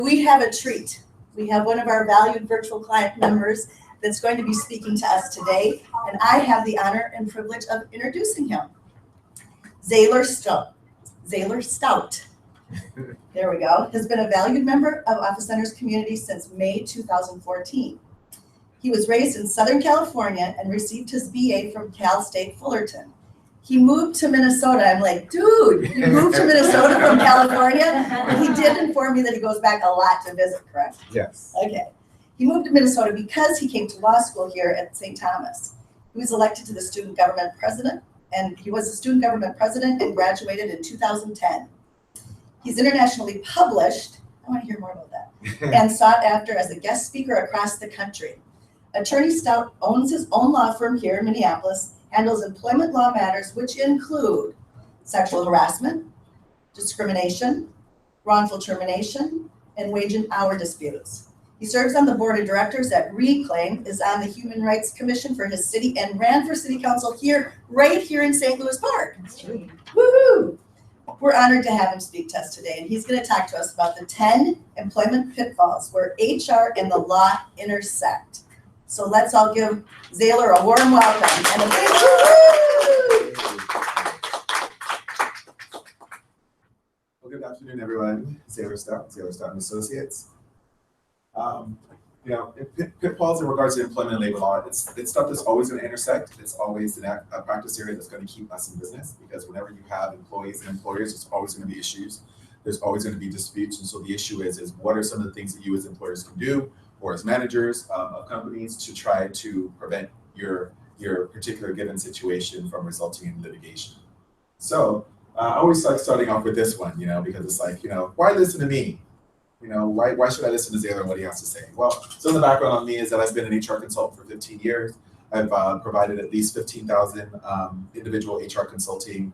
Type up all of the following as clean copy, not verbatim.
We have a treat. We have one of our valued virtual client members that's going to be speaking to us today, and I have the honor and privilege of introducing him. Zaylore Stout. Zaylore Stout. There we go. Has been a valued member of Office Center's community since May 2014. He was raised in Southern California and received his BA from Cal State Fullerton. He moved to Minnesota. I'm like, dude, you moved to Minnesota from California? And he did inform me that he goes back a lot to visit, correct? Yes. Okay. He moved to Minnesota because he came to law school here at St. Thomas. He was elected to the student government president, and he was a student government president and graduated in 2010. He's internationally published. I want to hear more about that. And sought after as a guest speaker across the country. Attorney Stout owns his own law firm here in Minneapolis, handles employment law matters which include sexual harassment, discrimination, wrongful termination, and wage and hour disputes. He serves on the board of directors at Reclaim, is on the Human Rights Commission for his city, and ran for city council here, right here in St. Louis Park. Woohoo! We're honored to have him speak to us today, and he's going to talk to us about the 10 employment pitfalls where HR and the law intersect. So let's all give Zaylore a warm welcome and a big woo! Well, good afternoon, everyone. Zaylore Stout and Associates. Pitfalls in regards to employment and labor law, it's stuff that's always going to intersect. It's always a practice area that's going to keep us in business, because whenever you have employees and employers, there's always going to be issues. There's always going to be disputes. And so the issue is what are some of the things that you as employers can do, or as managers of companies, to try to prevent your particular given situation from resulting in litigation. So I always like starting off with this one, because it's like, why listen to me? Why should I listen to Zaylore and what he has to say? Well, some of the background on me is that I've been an HR consultant for 15 years. I've provided at least 15,000 individual HR consulting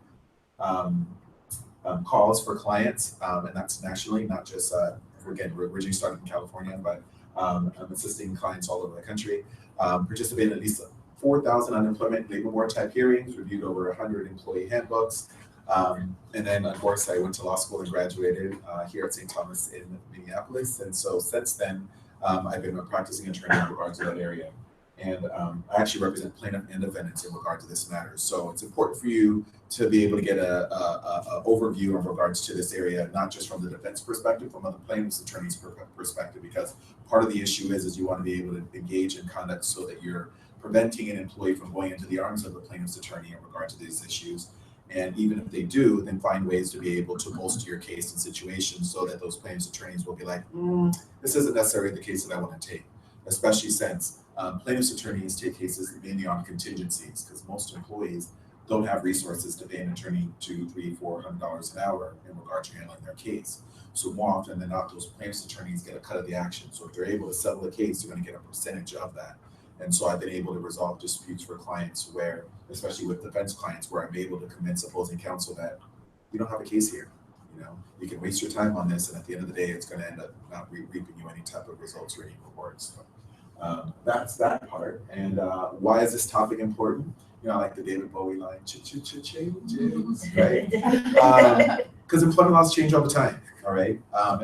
calls for clients, and that's nationally, not just, again, we're originally started in California, but I'm assisting clients all over the country. Participated in at least 4,000 unemployment labor board type hearings, reviewed over 100 employee handbooks. And then, of course, I went to law school and graduated here at St. Thomas in Minneapolis. And so since then, I've been a practicing attorney in regards to that area. And I actually represent plaintiff and defendants in regard to this matter. So it's important for you to be able to get a overview in regards to this area, not just from the defense perspective, from the plaintiff's attorney's perspective, because part of the issue is you want to be able to engage in conduct so that you're preventing an employee from going into the arms of the plaintiff's attorney in regard to these issues. And even if they do, then find ways to be able to bolster your case in situations so that those plaintiff's attorneys will be like, this isn't necessarily the case that I want to take, especially since plaintiff's attorneys take cases mainly on contingencies, because most employees don't have resources to pay an attorney $200, $300, $400 an hour in regard to handling their case. So more often than not, those plaintiff's attorneys get a cut of the action. So if they're able to settle the case, they're going to get a percentage of that. And so I've been able to resolve disputes for clients where, especially with defense clients, where I'm able to convince opposing counsel that you don't have a case here. You can waste your time on this, and at the end of the day, it's going to end up not reaping you any type of results or any rewards. So that's that part. And why is this topic important? I like the David Bowie line, changes, right? Because employment laws change all the time, all right?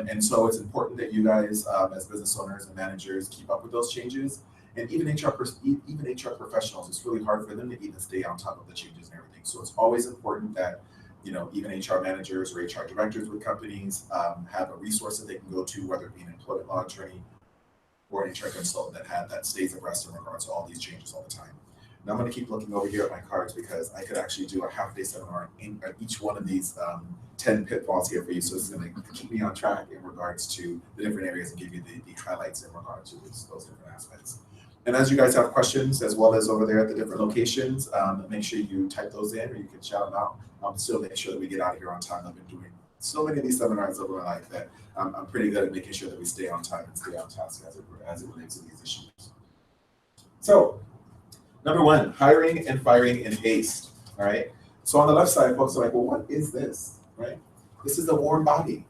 And so it's important that you guys, as business owners and managers, keep up with those changes. And even HR professionals, it's really hard for them to even stay on top of the changes and everything. So it's always important that, even HR managers or HR directors with companies have a resource that they can go to, whether it be an employment law attorney or an HR consultant that stays abreast in regards to all these changes all the time. Now I'm going to keep looking over here at my cards, because I could actually do a half-day seminar in each one of these 10 pitfalls here for you. So it's going to keep me on track in regards to the different areas and give you the highlights in regards to those different aspects. And as you guys have questions, as well as over there at the different locations, make sure you type those in, or you can shout them out. Still make sure that we get out of here on time. I've been doing so many of these seminars over my life that I'm pretty good at making sure that we stay on time and stay on task as it relates to these issues. So, number one, hiring and firing in haste. All right. So on the left side, folks are like, well, what is this? Right? This is a warm body.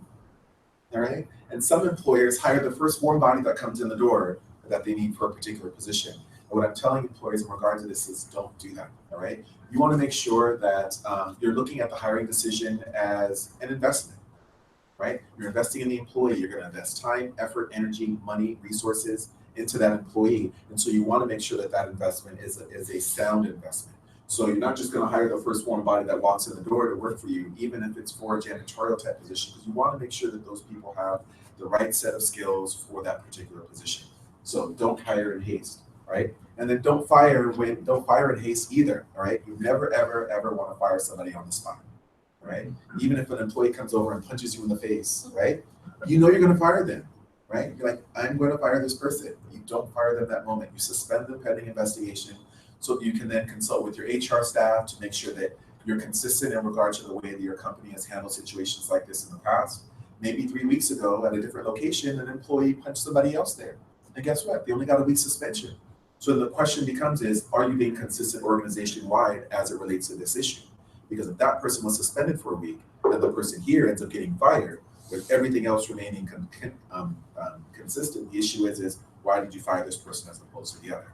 All right. And some employers hire the first warm body that comes in the door that they need for a particular position. And what I'm telling employees in regard to this is don't do that. All right. You want to make sure that you're looking at the hiring decision as an investment. right? You're investing in the employee. You're going to invest time, effort, energy, money, resources into that employee. And so you want to make sure that that investment is a sound investment. So you're not just going to hire the first warm body that walks in the door to work for you, even if it's for a janitorial type position, because you want to make sure that those people have the right set of skills for that particular position. So don't hire in haste, right? And then don't fire in haste either, all right? You never, ever, ever want to fire somebody on the spot, right? Even if an employee comes over and punches you in the face, right? You know you're going to fire them, right? You're like, I'm going to fire this person. You don't fire them that moment. You suspend them pending investigation, so you can then consult with your HR staff to make sure that you're consistent in regard to the way that your company has handled situations like this in the past. Maybe 3 weeks ago at a different location, an employee punched somebody else there. And guess what? They only got a week suspension. So the question becomes is, are you being consistent organization-wide as it relates to this issue? Because if that person was suspended for a week, and the person here ends up getting fired, with everything else remaining consistent, the issue is why did you fire this person as opposed to the other?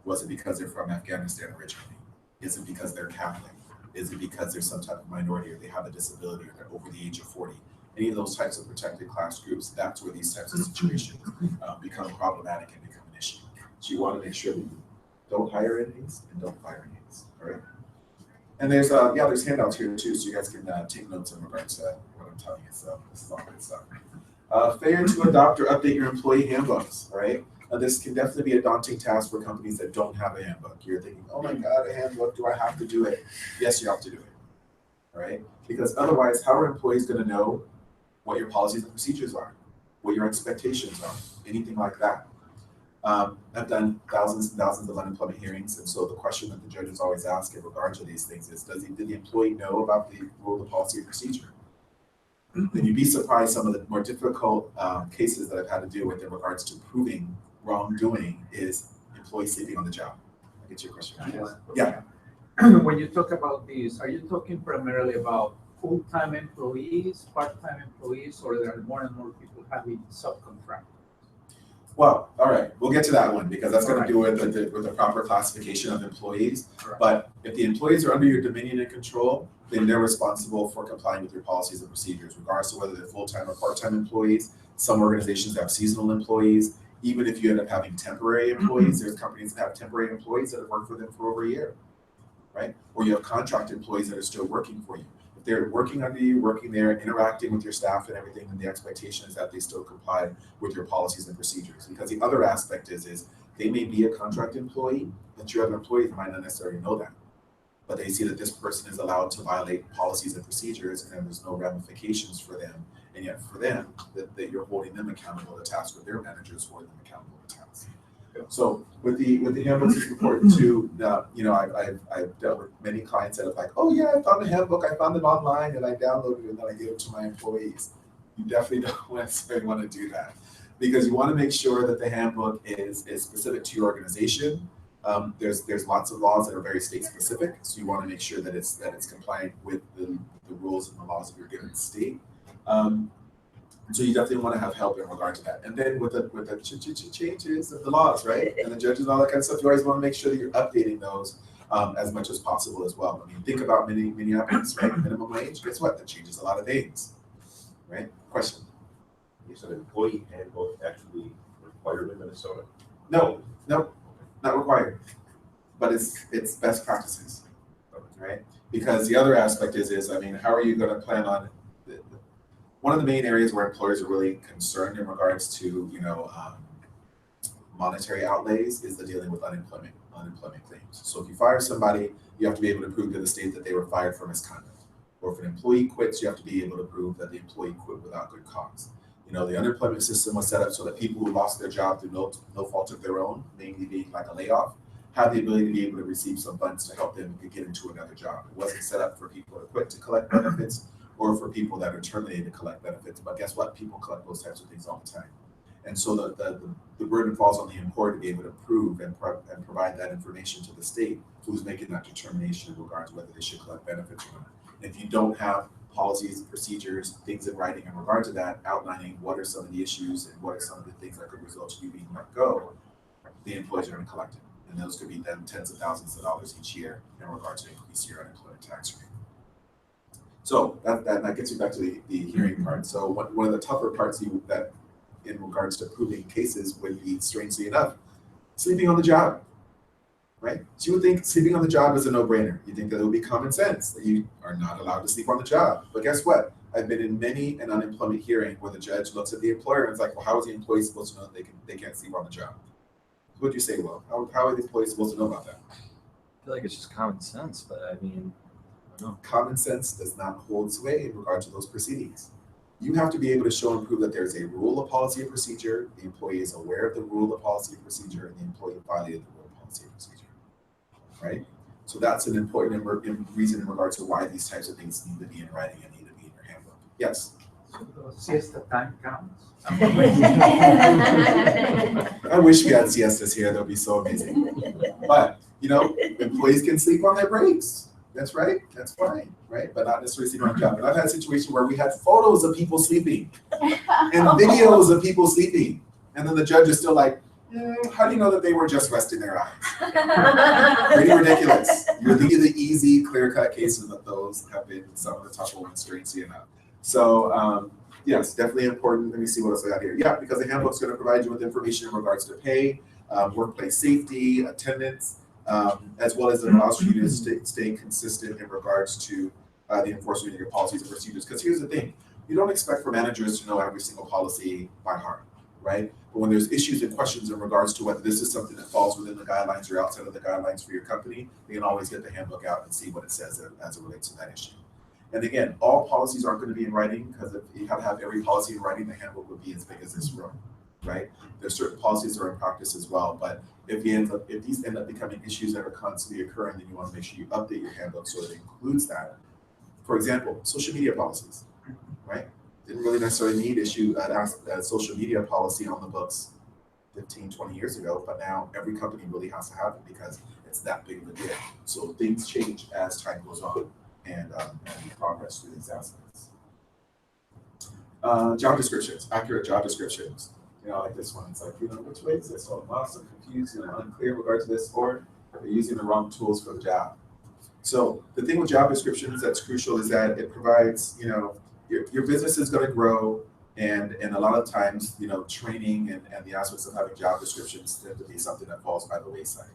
Was it because they're from Afghanistan originally? Is it because they're Catholic? Is it because they're some type of minority, or they have a disability, or they're over the age of 40? Any of those types of protected class groups, that's where these types of situations become problematic and become an issue. So you want to make sure that you don't hire in haste and don't fire in haste, all right? And there's handouts here too, so you guys can take notes in regards to what I'm telling you. So this is all good stuff. Failure to adopt or update your employee handbooks, all right? Now, this can definitely be a daunting task for companies that don't have a handbook. You're thinking, oh my God, a handbook, do I have to do it? Yes, you have to do it, all right? Because otherwise, how are employees going to know what your policies and procedures are, what your expectations are, anything like that? I've done thousands and thousands of unemployment hearings, and so the question that the judges always ask in regard to these things is, did the employee know about the rule, the policy, and procedure? Then you'd be surprised some of the more difficult cases that I've had to deal with in regards to proving wrongdoing is employees sleeping on the job. I get your question. Yeah. When you talk about these, are you talking primarily about full-time employees, part-time employees, or there are more and more people having subcontractors? Well, all right, we'll get to that one because that's going to do with the proper classification of employees. Right. But if the employees are under your dominion and control, then they're responsible for complying with your policies and procedures, regardless of whether they're full-time or part-time employees. Some organizations have seasonal employees. Even if you end up having temporary employees, there's companies that have temporary employees that have worked for them for over a year, right? Or you have contract employees that are still working for you. If they're working under you, working there, interacting with your staff and everything, then the expectation is that they still comply with your policies and procedures. Because the other aspect is they may be a contract employee, but your other employees might not necessarily know that. But they see that this person is allowed to violate policies and procedures, and there's no ramifications for them. And yet for them, that you're holding them accountable to tasks, with their managers holding them accountable to tasks. So with the handbooks, it's important to, I've dealt with many clients that are like, oh yeah, I found a handbook, I found it online, and I downloaded it, and then I gave it to my employees. You definitely don't necessarily want to do that, because you want to make sure that the handbook is specific to your organization. There's lots of laws that are very state specific, so you want to make sure that it's compliant with the rules and the laws of your given state. So you definitely want to have help in regard to that. And then with the changes of the laws, right? And the judges and all that kind of stuff, you always want to make sure that you're updating those as much as possible as well. I mean, think about Minneapolis, right? Minimum wage, guess what? That changes a lot of things, right? Question? Is an employee handbook actually required in Minnesota? No, not required. But it's best practices, right? Because the other aspect is I mean, how are you going to plan on one of the main areas where employers are really concerned in regards to, monetary outlays is the dealing with unemployment claims. So if you fire somebody, you have to be able to prove to the state that they were fired for misconduct. Or if an employee quits, you have to be able to prove that the employee quit without good cause. The unemployment system was set up so that people who lost their job through no fault of their own, mainly being like a layoff, have the ability to be able to receive some funds to help them get into another job. It wasn't set up for people to quit to collect benefits, or for people that are terminated to collect benefits. But guess what? People collect those types of things all the time. And so the burden falls on the employer to be able to prove and provide that information to the state who's making that determination in regards to whether they should collect benefits or not. And if you don't have policies, procedures, things in writing in regard to that, outlining what are some of the issues and what are some of the things that could result to you being let go, the employees are going to collect it. And those could be then tens of thousands of dollars each year in regard to increase your unemployment tax rate. So that gets you back to the hearing part. So one of the tougher parts that in regards to proving cases would be, strangely enough, sleeping on the job, right? So you would think sleeping on the job is a no-brainer. You think that it would be common sense that you are not allowed to sleep on the job. But guess what? I've been in many an unemployment hearing where the judge looks at the employer and is like, well, how is the employee supposed to know that they can't sleep on the job? What would you say, Will? How are the employees supposed to know about that? I feel like it's just common sense, but I mean, I don't know. Common sense does not hold sway in regard to those proceedings. You have to be able to show and prove that there's a rule of policy and procedure, the employee is aware of the rule of policy and procedure, and the employee violated the rule of policy and procedure, right? So that's an important reason in regards to why these types of things need to be in writing and need to be in your handbook. Yes? So the siesta time counts. I wish we had siestas here. That would be so amazing. But, employees can sleep on their breaks. That's right. That's fine, right? But not necessarily sleeping on the job. But I've had situations where we had photos of people sleeping and videos of people sleeping. And then the judge is still like, how do you know that they were just resting their eyes? Pretty ridiculous. You're thinking the easy, clear-cut cases of those have been some of the tougher ones, strangely enough. So, yes, definitely important. Let me see what else I got here. Yeah, because the handbook's going to provide you with information in regards to pay, workplace safety, attendance, as well as it allows you to stay consistent in regards to the enforcement of your policies and procedures. Because here's the thing, you don't expect for managers to know every single policy by heart, right? But when there's issues and questions in regards to whether this is something that falls within the guidelines or outside of the guidelines for your company, you can always get the handbook out and see what it says as it relates to that issue. And again, all policies aren't going to be in writing, because if you have every policy in writing, the handbook would be as big as this room, right? There's certain policies that are in practice as well, but if these end up becoming issues that are constantly occurring, then you want to make sure you update your handbook so it includes that. For example, social media policies, right? Didn't really necessarily need a social media policy on the books 15, 20 years ago, but now every company really has to have it because it's that big of a deal. So things change as time goes on and progress through these aspects. Job descriptions, accurate job descriptions. Like this one, it's like, which way is this? So I'm lost, I'm confused, unclear in regard to this, or they're using the wrong tools for the job. So the thing with job descriptions that's crucial is that it provides, your business is going to grow, and a lot of times, training and the aspects of having job descriptions tend to be something that falls by the wayside.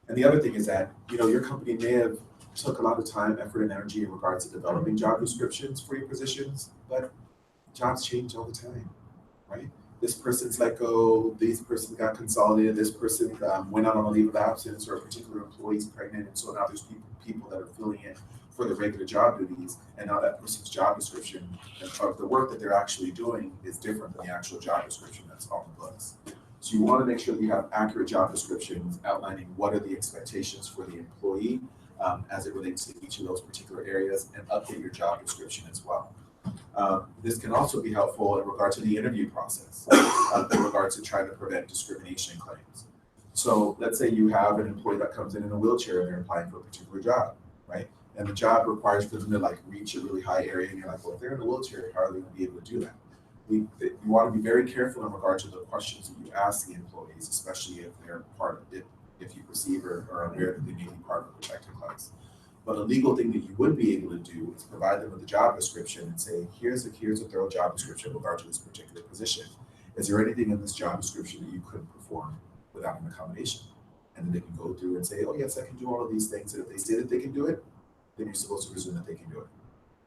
And the other thing is that, your company may have took a lot of time, effort, and energy in regards to developing job descriptions for your positions, but jobs change all the time, right? This person's let go, this person got consolidated, this person went out on a leave of absence, or a particular employee's pregnant, and so now there's people that are filling in for the regular job duties, and now that person's job description of the work that they're actually doing is different than the actual job description that's on the books. So you want to make sure that you have accurate job descriptions outlining what are the expectations for the employee as it relates to each of those particular areas, and update your job description as well. This can also be helpful in regard to the interview process, in regards to trying to prevent discrimination claims. So let's say you have an employee that comes in a wheelchair and they're applying for a particular job, right? And the job requires for them to reach a really high area, and you're like, well, if they're in a wheelchair, how are they going to be able to do that? You want to be very careful in regard to the questions that you ask the employees, especially if they're part of it, if you perceive or are aware that they may be part of a protected class. But a legal thing that you would be able to do is provide them with a job description and say, here's a thorough job description in regard to this particular position. Is there anything in this job description that you couldn't perform without an accommodation? And then they can go through and say, oh yes, I can do all of these things. And if they say that they can do it, then you're supposed to presume that they can do it,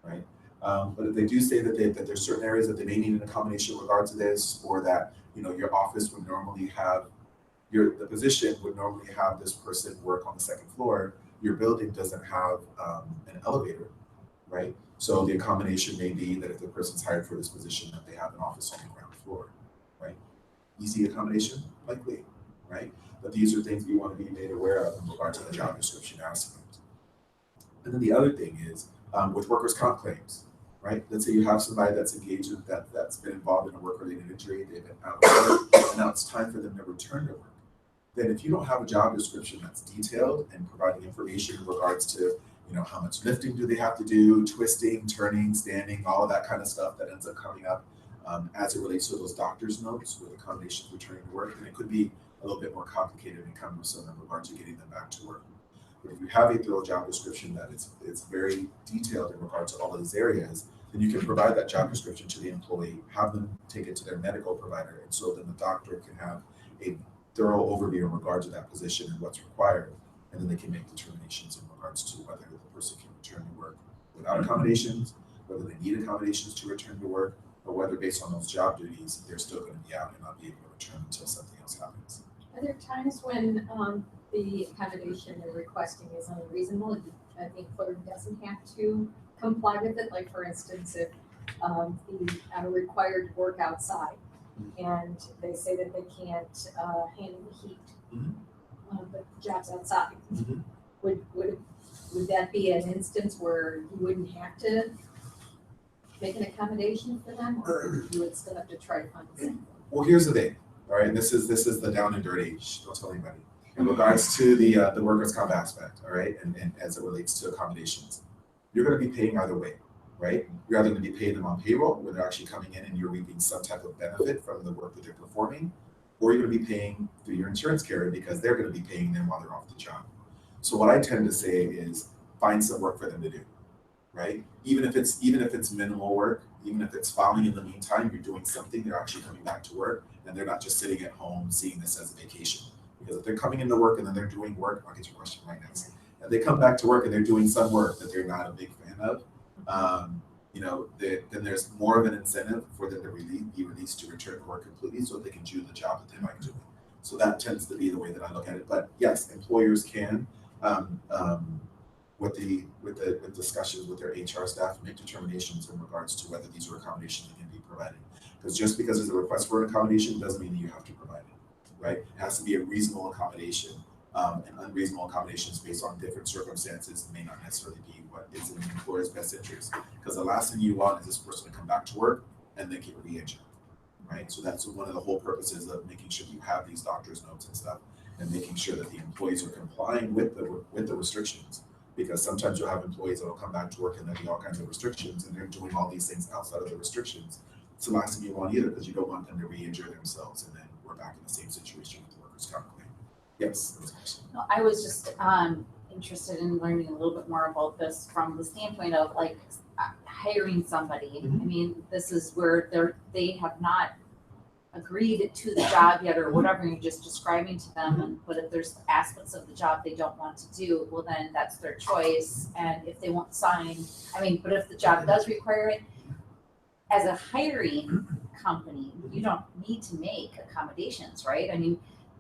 right? But if they do say that there's certain areas that they may need an accommodation in regard to this, or that your office would normally have, the position would normally have this person work on the second floor, your building doesn't have an elevator, right? So the accommodation may be that if the person's hired for this position, that they have an office on the ground floor, right? Easy accommodation, likely, right? But these are things that you want to be made aware of in regard to the job description aspect. And then the other thing is with workers' comp claims, right? Let's say you have somebody that's engaged with that's been involved in a work-related injury, they've been out of work, and now it's time for them to return to work. Then if you don't have a job description that's detailed and providing information in regards to, how much lifting do they have to do, twisting, turning, standing, all of that kind of stuff that ends up coming up as it relates to those doctor's notes with accommodations returning to work, then it could be a little bit more complicated and cumbersome in regards to getting them back to work. But if you have a thorough job description that it's very detailed in regards to all of these areas, then you can provide that job description to the employee, have them take it to their medical provider, and so then the doctor can have a thorough overview in regards to that position and what's required, and then they can make determinations in regards to whether the person can return to work without accommodations, whether they need accommodations to return to work, or whether based on those job duties, they're still going to be out and not be able to return until something else happens. Are there times when the accommodation they're requesting is unreasonable and the employer doesn't have to comply with it? Like, for instance, if the are required to work outside and they say that they can't handle the heat, but the job's outside, would that be an instance where you wouldn't have to make an accommodation for them, or you would still have to try to find something? Well, here's the thing, all right, and this is the down and dirty, don't tell anybody. In regards to the workers' comp aspect, all right, and as it relates to accommodations, you're going to be paying either way, right? You're either going to be paying them on payroll, where they're actually coming in and you're reaping some type of benefit from the work that they're performing, or you're going to be paying through your insurance carrier because they're going to be paying them while they're off the job. So what I tend to say is find some work for them to do, right? Even if it's minimal work, even if it's filing in the meantime, you're doing something, they're actually coming back to work, and they're not just sitting at home seeing this as a vacation. Because if they're coming into work and then they're doing work, I'll get your question right now. If they come back to work and they're doing some work that they're not a big fan of, then there's more of an incentive for them to be released to return to work completely so they can do the job that they like doing. So that tends to be the way that I look at it. But yes, employers can, with discussions with their HR staff, make determinations in regards to whether these are accommodations that can be provided. Because just because there's a request for an accommodation doesn't mean that you have to provide it. Right? It has to be a reasonable accommodation, and unreasonable accommodations based on different circumstances may not necessarily be what is in the employer's best interest. Because the last thing you want is this person to come back to work and then get re-injured, right? So that's one of the whole purposes of making sure you have these doctor's notes and stuff, and making sure that the employees are complying with the restrictions. Because sometimes you'll have employees that will come back to work and there'll be all kinds of restrictions, and they're doing all these things outside of the restrictions. It's the last thing you want either, because you don't want them to re-injure themselves, and then we're back in the same situation with the workers' comp claim. Yes. No, I was just interested in learning a little bit more about this from the standpoint of like hiring somebody. I mean, this is where they have not agreed to the job yet or whatever, you're just describing to them, but if there's aspects of the job they don't want to do, well then that's their choice. And if they won't sign, but if the job does require it, as a hiring company, you don't need to make accommodations, right?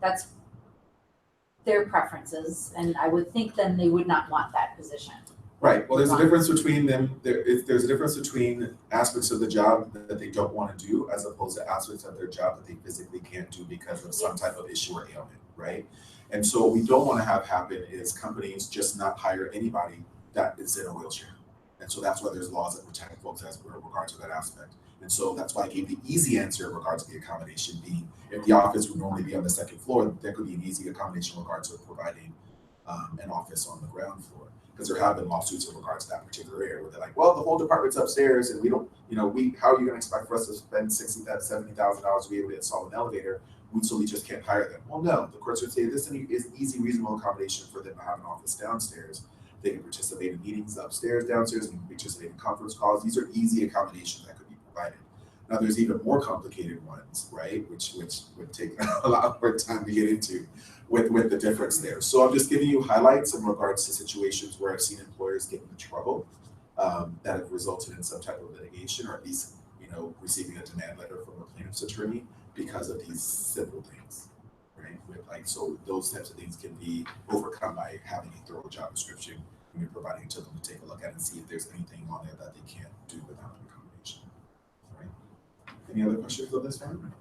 That's their preferences, and I would think then they would not want that position. Right. Well, there's a difference between them. There's a difference between aspects of the job that they don't want to do, as opposed to aspects of their job that they physically can't do because of some type of issue or ailment, right? And so what we don't want to have happen is companies just not hire anybody that is in a wheelchair. And so that's why there's laws that protect folks as regards to that aspect. And so that's why I gave the easy answer in regards to the accommodation being, if the office would normally be on the second floor, there could be an easy accommodation in regards to providing an office on the ground floor. Because there have been lawsuits in regards to that particular area where they're like, well, the whole department's upstairs and we don't, how are you going to expect for us to spend $60,000, $70,000 to be able to install an elevator? So we just can't hire them. Well, no, the courts would say this is an easy, reasonable accommodation for them to have an office downstairs. They can participate in meetings upstairs, downstairs, and participate in conference calls. These are easy accommodations that could be provided. Now, there's even more complicated ones, right? Which would take a lot more time to get into with the difference there. So I'm just giving you highlights in regards to situations where I've seen employers get into trouble that have resulted in some type of litigation, or at least, receiving a demand letter from a plaintiff's attorney because of these simple things, right? So those types of things can be overcome by having a thorough job description and you're providing it to them to take a look at and see if there's anything on there that they can't do without an accommodation. All right. Any other questions on this one?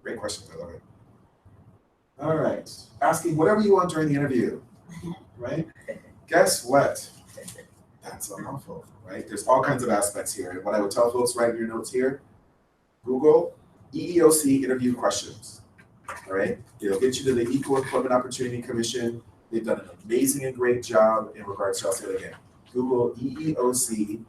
Great questions, I love it. All right. Asking whatever you want during the interview, right? Guess what? That's a mouthful, right? There's all kinds of aspects here. And what I would tell folks, write in your notes here, Google EEOC interview questions, all right? It'll get you to the Equal Employment Opportunity Commission. They've done an amazing and great job in regards to, I'll say it again, Google EEOC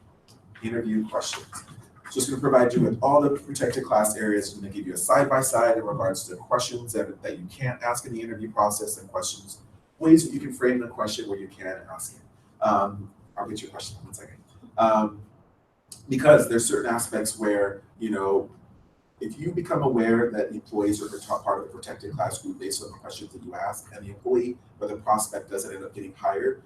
interview questions. So it's going to provide you with all the protected class areas. It's going to give you a side-by-side in regards to questions that you can't ask in the interview process and questions ways that you can frame the question where you can ask it. I'll get your question in 1 second. Because there's certain aspects where, if you become aware that employees are part of a protected class group based on the questions that you ask, and the employee or the prospect doesn't end up getting hired,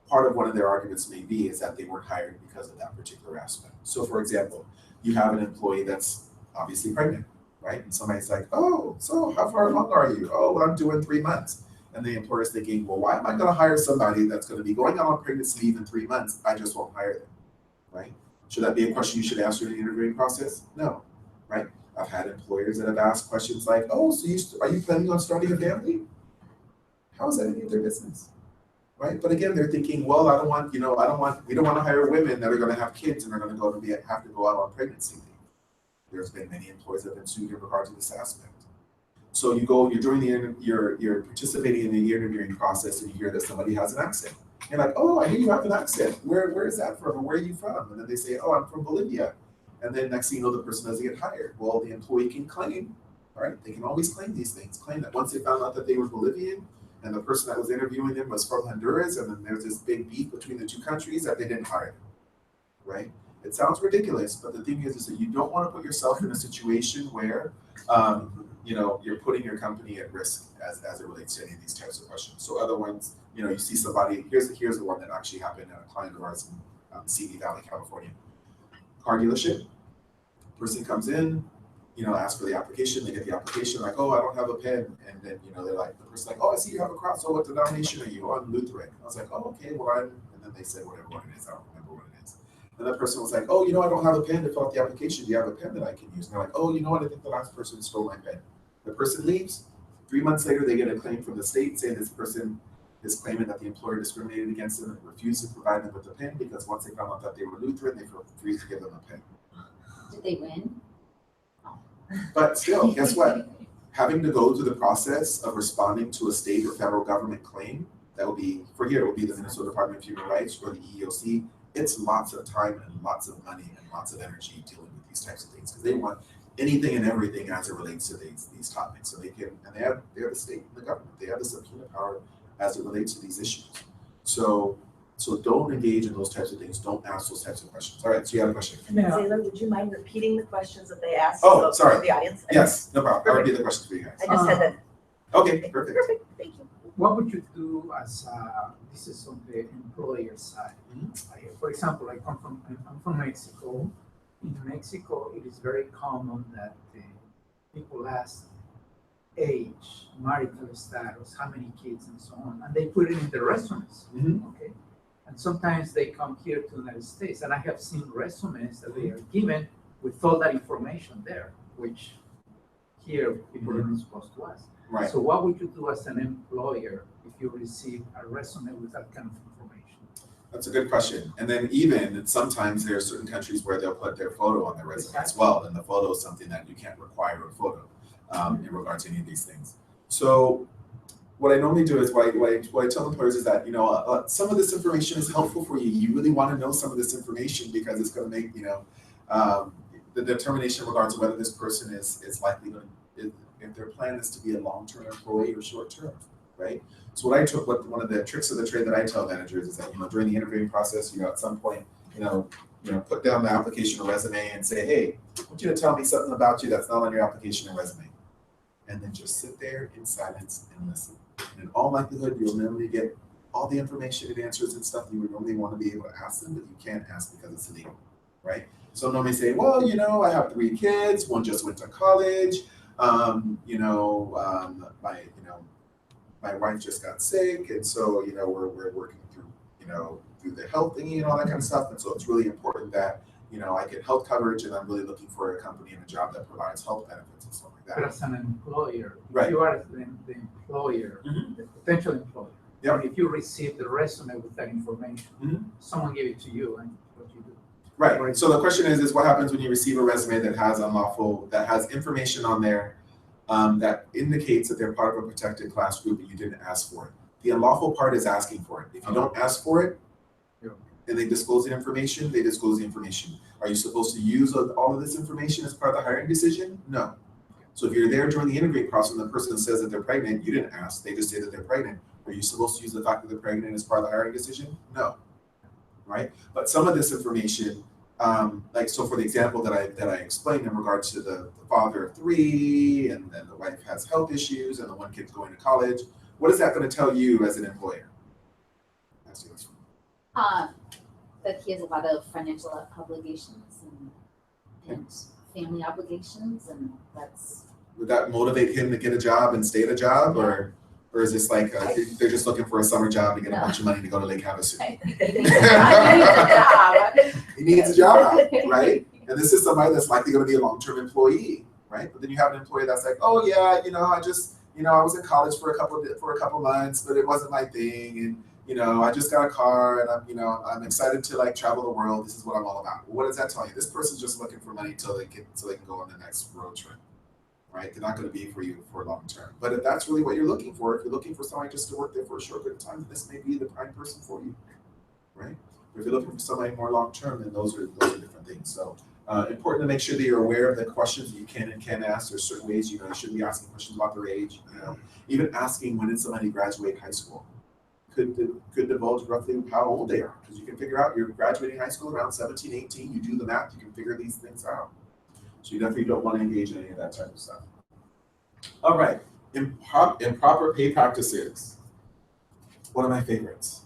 part of one of their arguments may be is that they weren't hired because of that particular aspect. So for example, you have an employee that's obviously pregnant, right? And somebody's like, oh, so how far along are you? Oh, well, I'm due in 3 months. And the employer's thinking, well, why am I gonna hire somebody that's gonna be going on pregnancy leave in 3 months? I just won't hire them, right? Should that be a question you should ask during the interviewing process? No, right? I've had employers that have asked questions like, oh, so are you planning on starting a family? How is that any of their business? Right? But again, they're thinking, well, we don't want to hire women that are going to have kids and are going to have to go out on pregnancy leave. There's been many employees that have been sued in regard to this aspect. So you're participating in the interviewing process and you hear that somebody has an accent. You're like, oh, I hear you have an accent. Where is that from? Or where are you from? And then they say, oh, I'm from Bolivia. And then next thing you know, the person doesn't get hired. Well, the employee can claim, right? They can always claim these things. Claim that once they found out that they were Bolivian and the person that was interviewing them was from Honduras, and then there's this big beef between the two countries, that they didn't hire them, right? It sounds ridiculous, but the thing is that you don't want to put yourself in a situation where, you're putting your company at risk as it relates to any of these types of questions. So other ones, you see somebody, here's the one that actually happened at a client of ours in CD Valley, California. Car dealership, person comes in, asks for the application, they get the application, like, oh, I don't have a pen. And then, they're like, the person's like, oh, I see you have a cross. Oh, what denomination are you? Oh, I'm Lutheran. I was like, oh, okay, well, and then they said whatever one it is. I don't remember what it is. And that person was like, oh, I don't have a pen to fill out the application. Do you have a pen that I can use? And they're like, oh, you know what? I think the last person stole my pen. The person leaves. 3 months later, they get a claim from the state saying this person is claiming that the employer discriminated against them and refused to provide them with a pen because once they found out that they were Lutheran, they felt free to give them a pen. Did they win? But still, guess what? Having to go through the process of responding to a state or federal government claim, that will be, for here, it will be the Minnesota Department of Human Rights or the EEOC. It's lots of time and lots of money and lots of energy dealing with these types of things because they want anything and everything as it relates to these topics. So they have the state and the government. They have the subpoena power as it relates to these issues. So don't engage in those types of things. Don't ask those types of questions. All right, so you have a question. Zaylore, would you mind repeating the questions that they asked? Oh, sorry. For the audience? Yes, no problem. I'll repeat the questions for you guys. I just said that. Okay, perfect. Perfect, thank you. What would you do as this is on the employer side? For example, I'm from Mexico. In Mexico, it is very common that people ask age, marital status, how many kids, and so on, and they put it in their resumes. Okay, and sometimes they come here to the United States, and I have seen resumes that they are given with all that information there, which here people are not supposed to ask. Right. So what would you do as an employer if you receive a resume with that kind of information? That's a good question. And then even sometimes there are certain countries where they'll put their photo on their resume as well. And the photo is something that you can't require a photo in regard to any of these things. So what I normally do is what I tell employers is that, some of this information is helpful for you. You really want to know some of this information because it's going to make, the determination in regards to whether this person is likely going to, if their plan is to be a long-term employee or short-term, right? So one of the tricks of the trade that I tell managers is that, during the interviewing process, at some point, put down the application or resume and say, hey, I want you to tell me something about you that's not on your application or resume. And then just sit there in silence and listen. And in all likelihood, you'll normally get all the information and answers and stuff you would normally want to be able to ask them, but you can't ask because it's illegal, right? So normally say, well, I have 3 kids, one just went to college, my wife just got sick, and so we're working through the health thingy and all that kind of stuff. And so it's really important that I get health coverage, and I'm really looking for a company and a job that provides health benefits and stuff like that. But as an employer, Right. if you are the employer, the potential employer, Yep. if you receive the resume with that information, someone gave it to you, and what you do. Right. So the question is what happens when you receive a resume that has information on there that indicates that they're part of a protected class group and you didn't ask for it. The unlawful part is asking for it. If you don't ask for it, and they disclose the information, they disclose the information. Are you supposed to use all of this information as part of the hiring decision? No. So if you're there during the interviewing process and the person says that they're pregnant, you didn't ask, they just say that they're pregnant, Are you supposed to use the fact that they're pregnant as part of the hiring decision? No, right? But some of this information, like so for the example that I explained in regard to the father of 3 and then the wife has health issues and the one kid's going to college, what is that going to tell you as an employer? That's yours. That he has a lot of financial obligations and family obligations, and that's. Would that motivate him to get a job and stay at a job, or is this like they're just looking for a summer job to get a bunch of money to go to Lake Havasu? He needs a job, right? And this is somebody that's likely going to be a long-term employee, right? But then you have an employee that's like, oh yeah, I was in college for a couple months, but it wasn't my thing, and I just got a car, and I'm excited to like travel the world. This is what I'm all about. Well, what does that tell you? This person's just looking for money so they can go on the next road trip, right? They're not going to be for you for long term. But if that's really what you're looking for, if you're looking for somebody just to work there for a short period of time, this may be the prime person for you, right? But if you're looking for somebody more long term, then those are different things. So important to make sure that you're aware of the questions that you can and can't ask. There's certain ways you shouldn't be asking questions about their age. Even asking when did somebody graduate high school could divulge roughly how old they are, because you can figure out you're graduating high school around 17, 18. You do the math, you can figure these things out. So you definitely don't want to engage in any of that type of stuff. All right, improper pay practices. One of my favorites.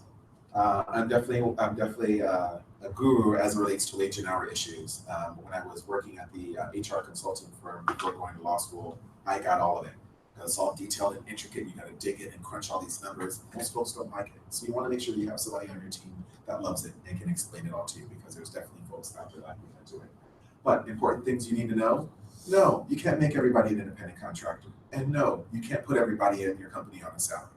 I'm definitely a guru as it relates to wage and hour issues. When I was working at the HR consulting firm before going to law school, I got all of it. It's all detailed and intricate. You got to dig in and crunch all these numbers. Most folks don't like it. So you want to make sure that you have somebody on your team that loves it and can explain it all to you, because there's definitely folks out there that can do it. But important things you need to know. No, you can't make everybody an independent contractor. And no, you can't put everybody in your company on a salary,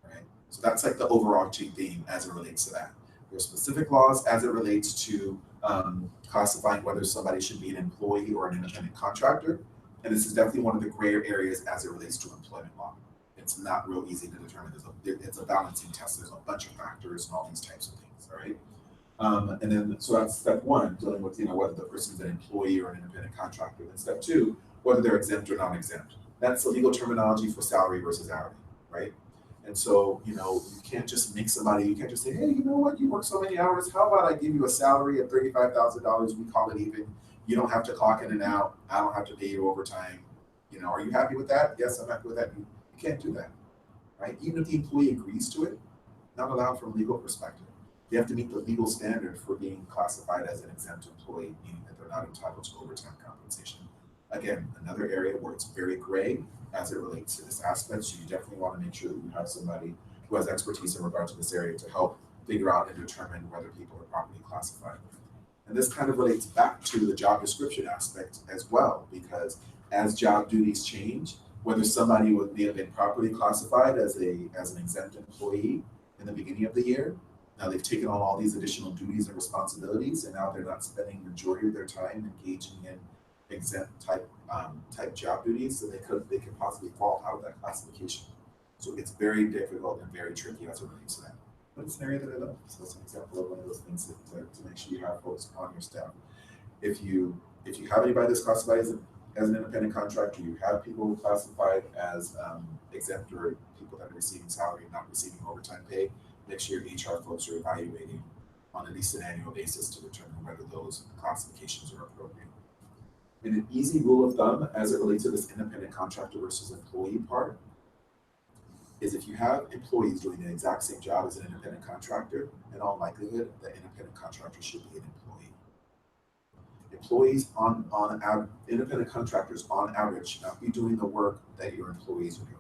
right? So that's like the overarching theme as it relates to that. There's specific laws as it relates to classifying whether somebody should be an employee or an independent contractor. And this is definitely one of the grayer areas as it relates to employment law. It's not real easy to determine. It's a balancing test. There's a bunch of factors and all these types of things, all right? And then, so that's step one, dealing with, whether the person's an employee or an independent contractor. And step two, whether they're exempt or non-exempt. That's the legal terminology for salary versus hourly, right? And so, you can't just make somebody, you can't just say, hey, you know what, you work so many hours, how about I give you a salary of $35,000, we call it even. You don't have to clock in and out. I don't have to pay you overtime. Are you happy with that? Yes, I'm happy with that. You can't do that, right? Even if the employee agrees to it, not allowed from a legal perspective. They have to meet the legal standard for being classified as an exempt employee, meaning that they're not entitled to overtime compensation. Again, another area where it's very gray as it relates to this aspect. So you definitely want to make sure that you have somebody who has expertise in regard to this area to help figure out and determine whether people are properly classified. And this kind of relates back to the job description aspect as well, because as job duties change, whether somebody may have been properly classified as an exempt employee in the beginning of the year, now they've taken on all these additional duties and responsibilities, and now they're not spending the majority of their time engaging in exempt type job duties, so they could possibly fall out of that classification. So it's very difficult and very tricky as it relates to that. But it's an area that I love. So it's an example of one of those things to make sure you have folks on your staff. If you have anybody that's classified as an independent contractor, you have people classified as exempt or people that are receiving salary and not receiving overtime pay, make sure your HR folks are evaluating on at least an annual basis to determine whether those classifications are appropriate. And an easy rule of thumb as it relates to this independent contractor versus employee part is if you have employees doing the exact same job as an independent contractor, in all likelihood, the independent contractor should be an employee. Employees independent contractors on average should not be doing the work that your employees are doing.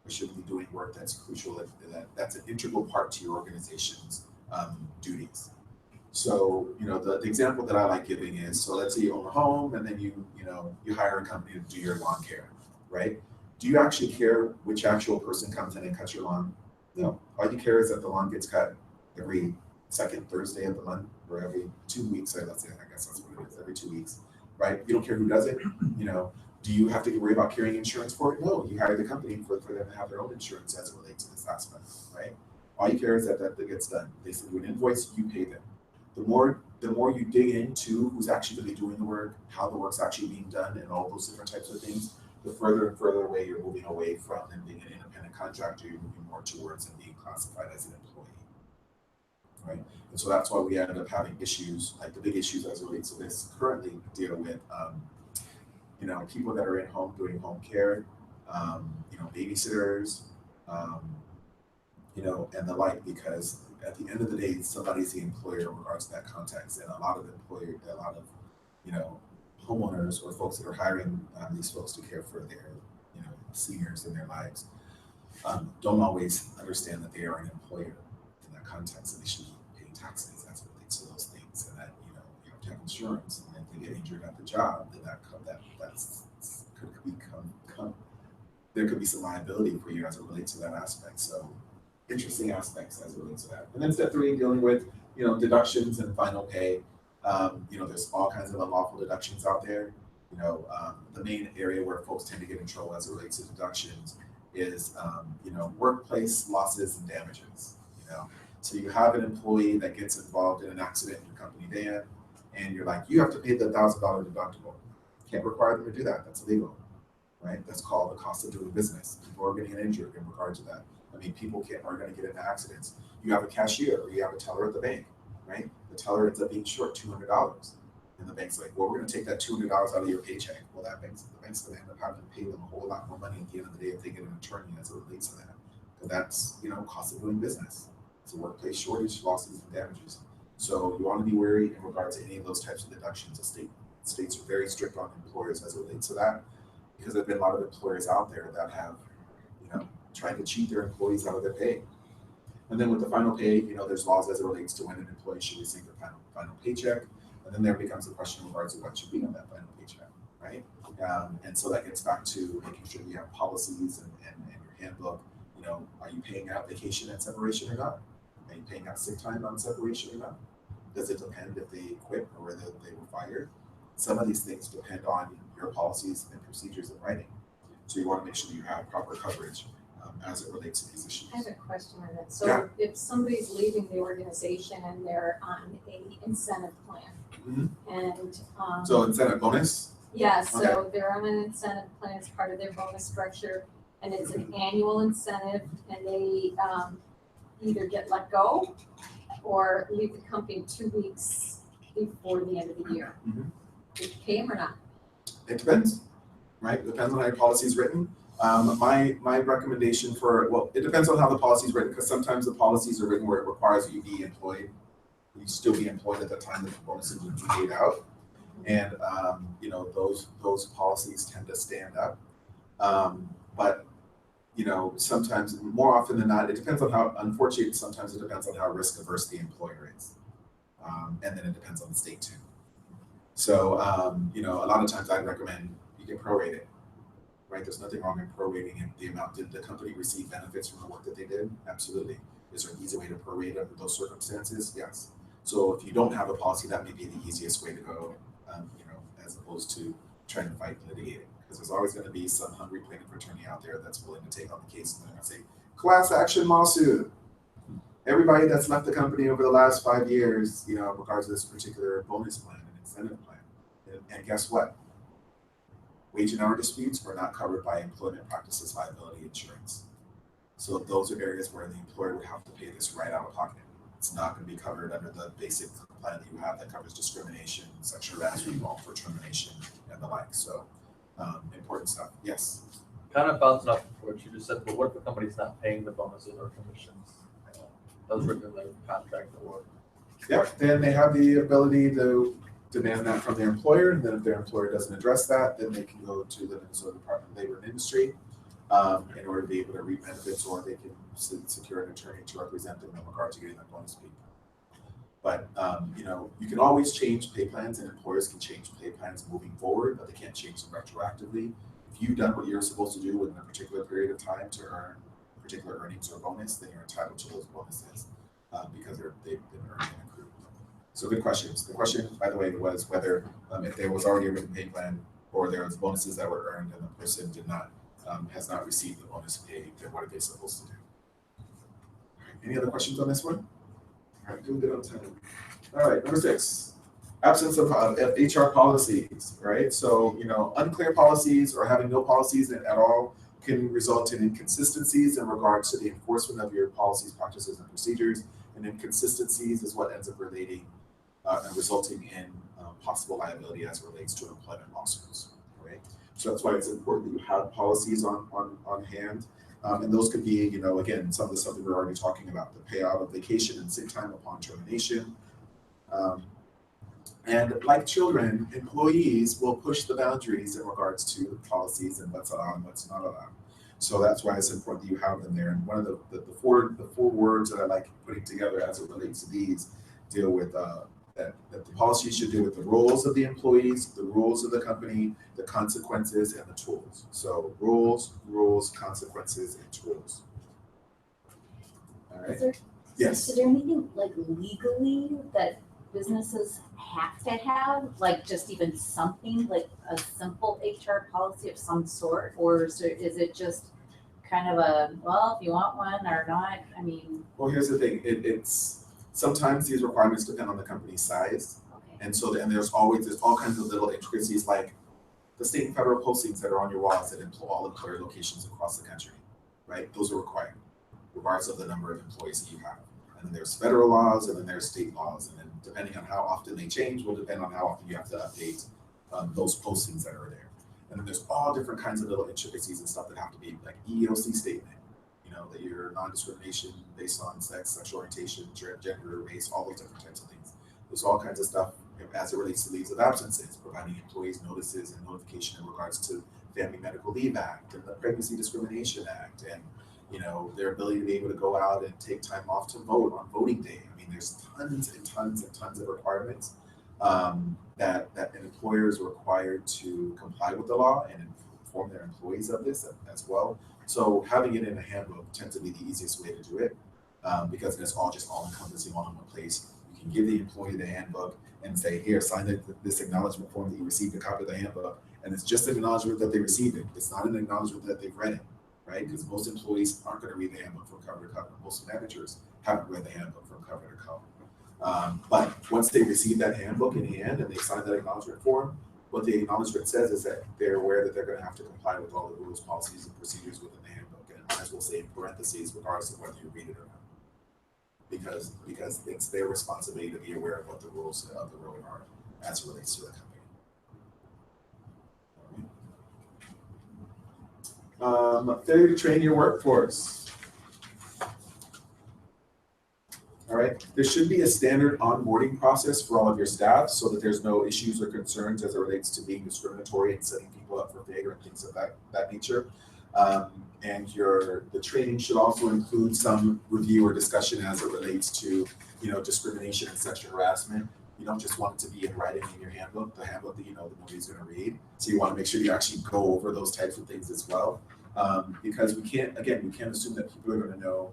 They should be doing work that's crucial, that's an integral part to your organization's duties. So, the example that I like giving is, so let's say you own a home and then you hire a company to do your lawn care, right? Do you actually care which actual person comes in and cuts your lawn? No. All you care is that the lawn gets cut every second Thursday of the month, or every 2 weeks. Let's say, I guess that's what it is, every 2 weeks, right? You don't care who does it. Do you have to worry about carrying insurance for it? No. You hire the company for them to have their own insurance as it relates to this aspect, right? All you care is that gets done. They send you an invoice, you pay them. The more you dig into who's actually going to be doing the work, how the work's actually being done, and all those different types of things, the further and further away you're moving away from them being an independent contract, or you're moving more towards and being classified as an employee, right? And so that's why we ended up having issues, like the big issues as it relates to this currently deal with, you know, people that are in home doing home care, you know, babysitters, you know, and the like, because at the end of the day, somebody's the employer in regards to that context. And a lot of you know, homeowners or folks that are hiring these folks to care for their, you know, seniors in their lives, don't always understand that they are an employer in that context, and they should be paying taxes as it relates to those things, and that, you know, you have to have insurance, and if they get injured at the job, then that's could become there could be some liability for you as it relates to that aspect. So interesting aspects as it relates to that. And then step 3, dealing with, you know, deductions and final pay. You know, there's all kinds of unlawful deductions out there. You know, the main area where folks tend to get in trouble as it relates to deductions is, you know, workplace losses and damages. You know, so you have an employee that gets involved in an accident in your company van, and you're like, you have to pay the $1,000 deductible. Can't require them to do that. That's illegal, right? That's called the cost of doing business. People are getting injured in regard to that. I mean, people are going to get into accidents. You have a cashier or you have a teller at the bank, right? The teller ends up being short $200. And the bank's like, well, we're going to take that $200 out of your paycheck. Well, the bank's going to end up having to pay them a whole lot more money at the end of the day if they get an attorney as it relates to that. Because that's, you know, cost of doing business. It's a workplace shortage, losses, and damages. So you want to be wary in regard to any of those types of deductions. The states are very strict on employers as it relates to that, because there have been a lot of employers out there that have, you know, tried to cheat their employees out of their pay. And then with the final pay, you know, there's laws as it relates to when an employee should receive their final paycheck. And then there becomes a question in regards to what should be on that final paycheck, right? And so that gets back to making sure you have policies and your handbook. You know, are you paying out vacation at separation or not? Are you paying out sick time on separation or not? Does it depend if they quit or whether they were fired? Some of these things depend on your policies and procedures in writing. So you want to make sure you have proper coverage as it relates to these issues. I have a question on that. So Yeah. if somebody's leaving the organization and they're on a incentive plan, and So incentive bonus? yeah, so they're on an incentive plan as part of their bonus structure, and it's an annual incentive, and they either get let go or leave the company 2 weeks before the end of the year. Do you pay them or not? It depends, right? Depends on how your policy is written. My recommendation it depends on how the policy is written, because sometimes the policies are written where it requires you be employed. You still be employed at the time that the bonuses would be paid out. And, you know, those policies tend to stand up. But, you know, sometimes, more often than not, it depends on unfortunately, sometimes it depends on how risk averse the employer is. And then it depends on the state too. So, you know, a lot of times I'd recommend you can prorate it, right? There's nothing wrong in prorating it. The amount, did the company receive benefits from the work that they did? Absolutely. Is there an easy way to prorate under those circumstances? Yes. So if you don't have a policy, that may be the easiest way to go, you know, as opposed to trying to fight and litigate it. Because there's always going to be some hungry plaintiff attorney out there that's willing to take on the case, and they're going to say, class action lawsuit. Everybody that's left the company over the last 5 years, you know, in regards to this particular bonus plan and incentive plan. And guess what? Wage and hour disputes are not covered by employment practices liability insurance. So those are areas where the employer would have to pay this right out of pocket. It's not going to be covered under the basic plan that you have that covers discrimination, sexual harassment, wrongful termination, and the like. So important stuff. Yes. Kind of bouncing off what you just said, but what if the company's not paying the bonuses or commissions? That was written in the contract or. Yeah, then they have the ability to demand that from their employer, and then if their employer doesn't address that, then they can go to the Minnesota Department of Labor and Industry in order to be able to reap benefits, or they can secure an attorney to represent them in regard to getting that bonus paid. But you know, you can always change pay plans, and employers can change pay plans moving forward, but they can't change them retroactively. If you've done what you're supposed to do within a particular period of time to earn particular earnings or bonus, then you're entitled to those bonuses because they've been earned and accrued. So good questions. The question, by the way, was whether if there was already a written pay plan or there was bonuses that were earned and the person did not has not received the bonus pay, then what are they supposed to do? All right, any other questions on this one? All right, doing good on time. All right, number 6, absence of HR policies, right? So, you know, unclear policies or having no policies at all can result in inconsistencies in regards to the enforcement of your policies, practices, and procedures. And inconsistencies is what ends up relating and resulting in possible liability as it relates to employment lawsuits. Right? So that's why it's important that you have policies on hand. And those could be, again, some of the stuff that we're already talking about, the payout of vacation and sick time upon termination. And like children, employees will push the boundaries in regards to policies and what's allowed and what's not allowed. So that's why it's important that you have them there. And one of the four words that I like putting together as it relates to these deal with that the policy should deal with the roles of the employees, the rules of the company, the consequences, and the tools. So rules, consequences, and tools. All right. Yes. Is there anything like legally that businesses have to have, like just even something like a simple HR policy of some sort, or is it just kind of a, well, if you want one or not? I mean, well, here's the thing. It's sometimes these requirements depend on the company's size, okay. and so there's all kinds of little intricacies like the state and federal postings that are on your walls that employ all employer locations across the country, right? Those are required, regardless of the number of employees that you have. And then there's federal laws, and then there's state laws, and then depending on how often they change will depend on how often you have to update those postings that are there. And then there's all different kinds of little intricacies and stuff that have to be like EEOC statement, that you're non-discrimination based on sex, sexual orientation, gender, race, all those different types of things. There's all kinds of stuff as it relates to leaves of absences, providing employees notices and notification in regards to Family Medical Leave Act and the Pregnancy Discrimination Act, and their ability to be able to go out and take time off to vote on voting day. I mean, there's tons and tons and tons of requirements that an employer is required to comply with the law and inform their employees of this as well. So having it in a handbook tends to be the easiest way to do it because it's all encompassing all in one place. You can give the employee the handbook and say, here, sign this acknowledgement form that you received a copy of the handbook. And it's just an acknowledgement that they received it. It's not an acknowledgement that they've read it, right? Because most employees aren't going to read the handbook from cover to cover. Most managers haven't read the handbook from cover to cover. But once they receive that handbook in hand and they sign that acknowledgement form, what the acknowledgement says is that they're aware that they're going to have to comply with all the rules, policies, and procedures within the handbook. And I might as well say in parentheses, regardless of whether you read it or not. Because it's their responsibility to be aware of what the rules of the road are as it relates to the company. Failure to train your workforce. All right, there should be a standard onboarding process for all of your staff so that there's no issues or concerns as it relates to being discriminatory and setting people up for failure and things of that nature. And the training should also include some review or discussion as it relates to, discrimination and sexual harassment. You don't just want it to be in writing in your handbook, the handbook that that nobody's going to read. So you want to make sure you actually go over those types of things as well, because we can't assume that people are going to know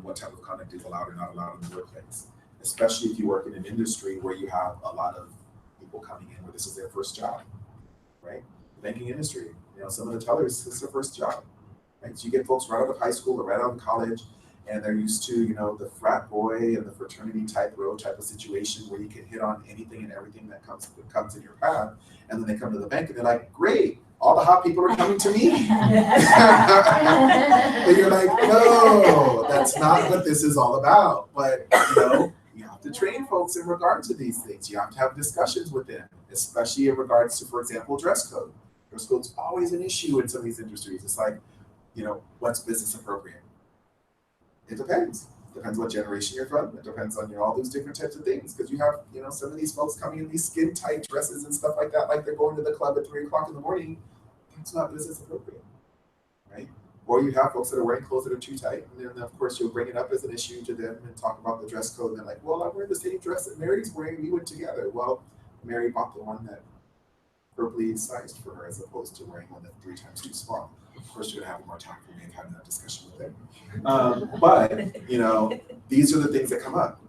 what type of conduct is allowed or not allowed in the workplace, especially if you work in an industry where you have a lot of people coming in where this is their first job, right? The banking industry, some of the tellers, this is their first job, right? So you get folks right out of high school or right out of college, and they're used to, the frat boy and the fraternity type of situation where you can hit on anything and everything that comes in your path, and then they come to the bank and they're like, great, all the hot people are coming to me. And you're like, no, that's not what this is all about. But, you have to train folks in regard to these things. You have to have discussions with them, especially in regards to, for example, dress code. Dress code's always an issue in some of these industries. It's like, what's business appropriate? It depends. It depends what generation you're from. It depends on all those different types of things. Because you have, some of these folks coming in these skin tight dresses and stuff like that, like they're going to the club at 3:00 in the morning. That's not business appropriate, right? Or you have folks that are wearing clothes that are too tight, and then of course you'll bring it up as an issue to them and talk about the dress code, and they're like, well, I'm wearing the same dress that Mary's wearing, we went together. Well, Mary bought the one that appropriately sized for her as opposed to wearing one that's 3 times too small. Of course, you're gonna have a more tactful way of having that discussion with them. But these are the things that come up,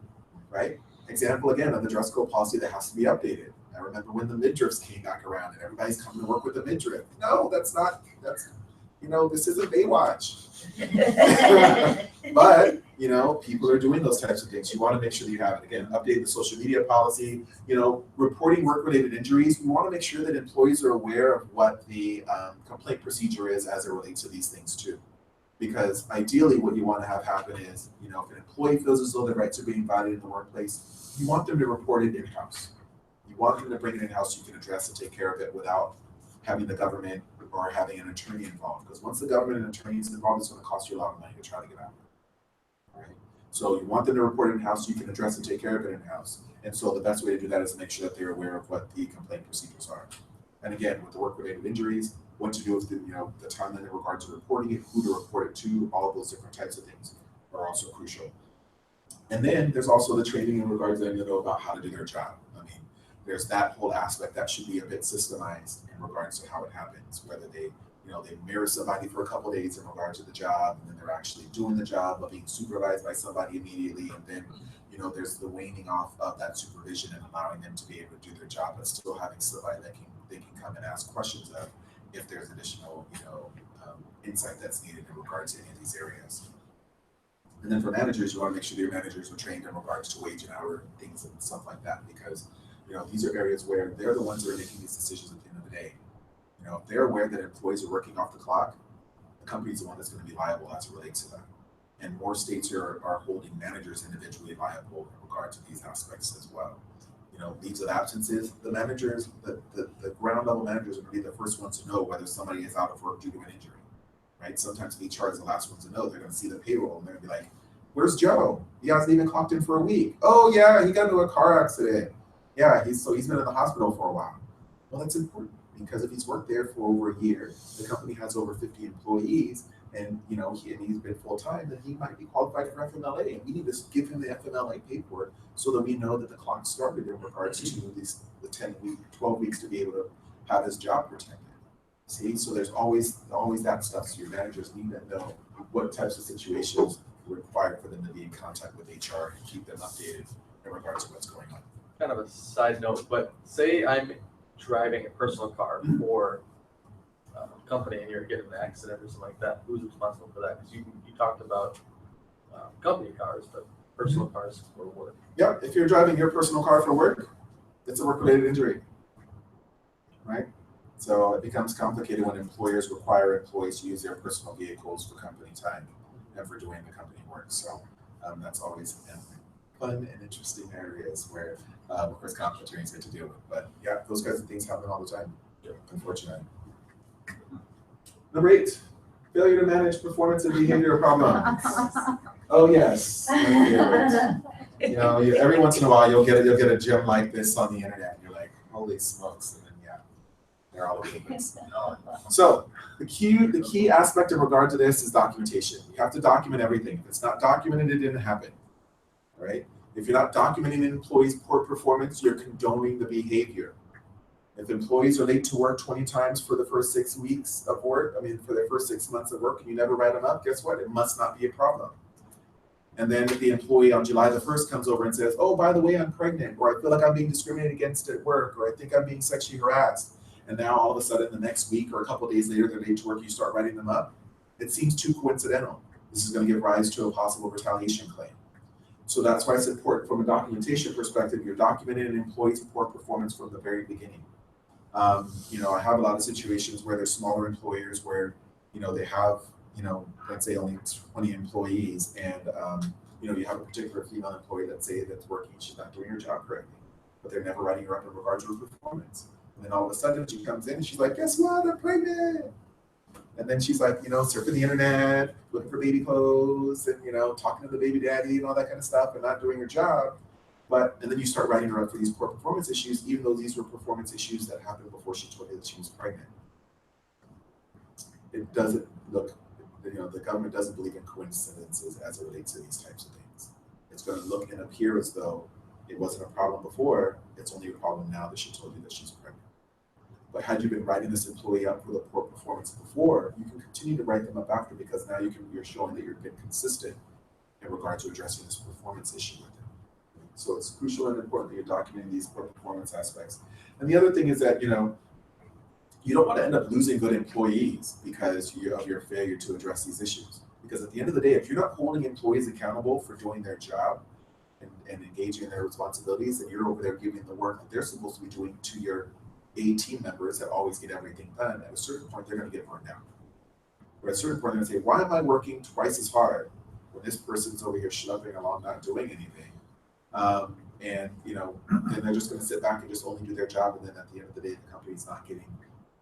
right? Example again of the dress code policy that has to be updated. I remember when the midriffs came back around and everybody's coming to work with the midriff. No, this isn't Baywatch. But, you know, people are doing those types of things. You want to make sure that you have it. Again, update the social media policy, you know, reporting work-related injuries. You want to make sure that employees are aware of what the complaint procedure is as it relates to these things too. Because ideally what you want to have happen is, you know, if an employee feels as though their rights are being violated in the workplace, you want them to report it in-house. You want them to bring it in-house so you can address and take care of it without having the government or having an attorney involved. Because once the government and attorney is involved, it's going to cost you a lot of money to try to get out. Right? So you want them to report it in-house so you can address and take care of it in-house. And so the best way to do that is to make sure that they're aware of what the complaint procedures are. And again, with the work-related injuries, what to do with the, you know, the timeline in regard to reporting it, who to report it to, all of those different types of things are also crucial. And then there's also the training in regards to, you know, about how to do their job. I mean, there's that whole aspect that should be a bit systemized in regards to how it happens, whether they, you know, they mirror somebody for a couple of days in regard to the job, and then they're actually doing the job, but being supervised by somebody immediately, and then, you know, there's the waning off of that supervision and allowing them to be able to do their job, but still having somebody that they can come and ask questions of if there's additional, you know, insight that's needed in regards to any of these areas. And then for managers, you want to make sure that your managers are trained in regards to wage and hour things and stuff like that, because, you know, these are areas where they're the ones that are making these decisions at the end of the day. You know, if they're aware that employees are working off the clock, the company's the one that's going to be liable as it relates to that. And more states are holding managers individually liable in regard to these aspects as well. You know, leaves of absences, the managers, the ground level managers are going to be the first ones to know whether somebody is out of work due to an injury, right? Sometimes HR is the last ones to know. They're going to see the payroll and they're going to be like, where's Joe? He hasn't even clocked in for a week. Oh yeah, he got into a car accident. Yeah, he's been in the hospital for a while. Well, that's important because if he's worked there for over a year, the company has over 50 employees, and you know he's been full time, then he might be qualified for FMLA. And we need to give him the FMLA paperwork so that we know that the clock started in regards to the 12 weeks to be able to have his job protected. See, so there's always that stuff. So your managers need to know what types of situations require for them to be in contact with HR and keep them updated in regards to what's going on. Kind of a side note, but say I'm driving a personal car for a company and you're getting an accident or something like that, who's responsible for that? Because you talked about company cars, but personal cars for work. Yeah, if you're driving your personal car for work, it's a work-related injury, right? So it becomes complicated when employers require employees to use their personal vehicles for company time and for doing the company work. So that's always fun and interesting areas where, of course, conflict attorneys get to deal with. But yeah, those kinds of things happen all the time, unfortunately. Number 8, failure to manage performance and behavioral problems. Oh yes. You know, every once in a while you'll get a gem like this on the internet, and you're like, holy smokes, and then yeah, they're all over the place. So the key aspect in regard to this is documentation. You have to document everything. If it's not documented, it didn't happen. Right? If you're not documenting an employee's poor performance, you're condoning the behavior. If employees are late to work 20 times for the first 6 weeks of work, for their first 6 months of work, and you never write them up, guess what? It must not be a problem. And then if the employee on July the 1st comes over and says, oh, by the way, I'm pregnant, or I feel like I'm being discriminated against at work, or I think I'm being sexually harassed, and now all of a sudden the next week or a couple of days later they're late to work, you start writing them up, it seems too coincidental. This is going to give rise to a possible retaliation claim. So that's why it's important from a documentation perspective, you're documenting an employee's poor performance from the very beginning. You know, I have a lot of situations where there's smaller employers where, you know, they have, you know, let's say only 20 employees, and you know, you have a particular female employee that's working, she's not doing her job correctly, but they're never writing her up in regards to her performance. And then all of a sudden she comes in and she's like, guess what, I'm pregnant. And then she's like, you know, surfing the internet, looking for baby clothes, and, you know, talking to the baby daddy and all that kind of stuff, and not doing her job. And then you start writing her up for these poor performance issues, even though these were performance issues that happened before she told you that she was pregnant. It doesn't look, you know, the government doesn't believe in coincidences as it relates to these types of things. It's going to look and appear as though it wasn't a problem before, it's only a problem now that she told you that she's pregnant. But had you been writing this employee up for the poor performance before, you can continue to write them up after, because now you're showing that you've been consistent in regard to addressing this performance issue with them. So it's crucial and important that you're documenting these poor performance aspects. And the other thing is that, you know, you don't want to end up losing good employees because of your failure to address these issues. Because at the end of the day, if you're not holding employees accountable for doing their job and engaging in their responsibilities, and you're over there giving the work that they're supposed to be doing to your A team members that always get everything done, at a certain point, they're going to get burned out. Or at a certain point, they're going to say, why am I working twice as hard when this person's over here schlepping along, not doing anything? And, you know, then they're just going to sit back and just only do their job. And then at the end of the day, the company's not getting,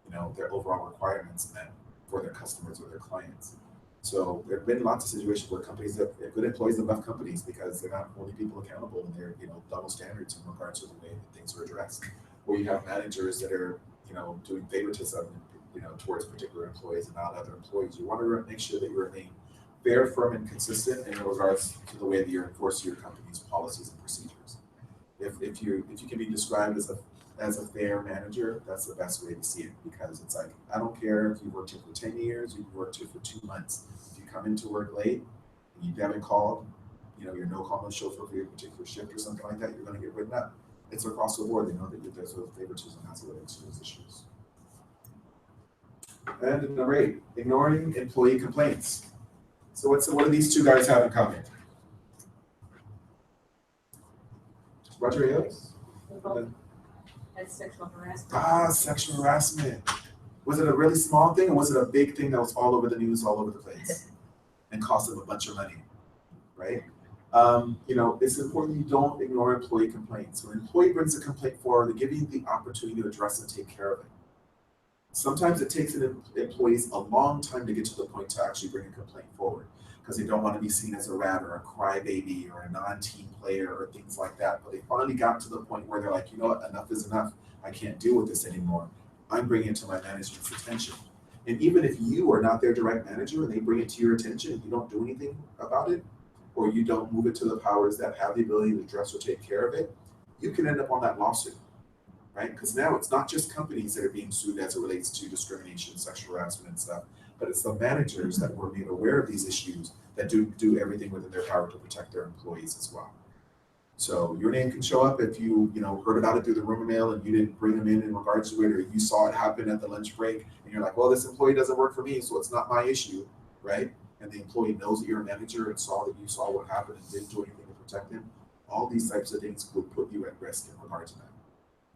you know, their overall requirements met for their customers or their clients. So there have been lots of situations where companies have good employees have left companies because they're not holding people accountable, and they're, you know, double standards in regards to the way that things are addressed. Or you have managers that are, you know, doing favoritism, you know, towards particular employees and not other employees. You want to make sure that you remain fair, firm, and consistent in regards to the way that you're enforcing your company's policies and procedures. If you can be described as a fair manager, that's the best way to see it, because it's like, I don't care if you worked here for 10 years, you worked here for 2 months. If you come into work late and you haven't called, you know, you're no call, no show for your particular shift or something like that, you're going to get written up. It's across the board. They know that there's a favoritism as it relates to those issues. And number 8, ignoring employee complaints. So what do these two guys have in common? Roger Ailes? That's sexual harassment. Sexual harassment. Was it a really small thing, or was it a big thing that was all over the news, all over the place, and cost them a bunch of money, right? You know, it's important you don't ignore employee complaints. When an employee brings a complaint forward, they give you the opportunity to address and take care of it. Sometimes it takes employees a long time to get to the point to actually bring a complaint forward, because they don't want to be seen as a rat or a crybaby or a non-team player or things like that. But they finally got to the point where they're like, you know what, enough is enough. I can't deal with this anymore. I'm bringing it to my management's attention. And even if you are not their direct manager and they bring it to your attention and you don't do anything about it, or you don't move it to the powers that have the ability to address or take care of it, you can end up on that lawsuit, right? Because now it's not just companies that are being sued as it relates to discrimination, sexual harassment and stuff, but it's the managers that were made aware of these issues that do everything within their power to protect their employees as well. So your name can show up if you heard about it through the rumor mill and you didn't bring them in regards to it, or you saw it happen at the lunch break and you're like, well, this employee doesn't work for me, so it's not my issue, right? And the employee knows that you're a manager and saw that you saw what happened and didn't do anything to protect him. All these types of things would put you at risk in regard to that.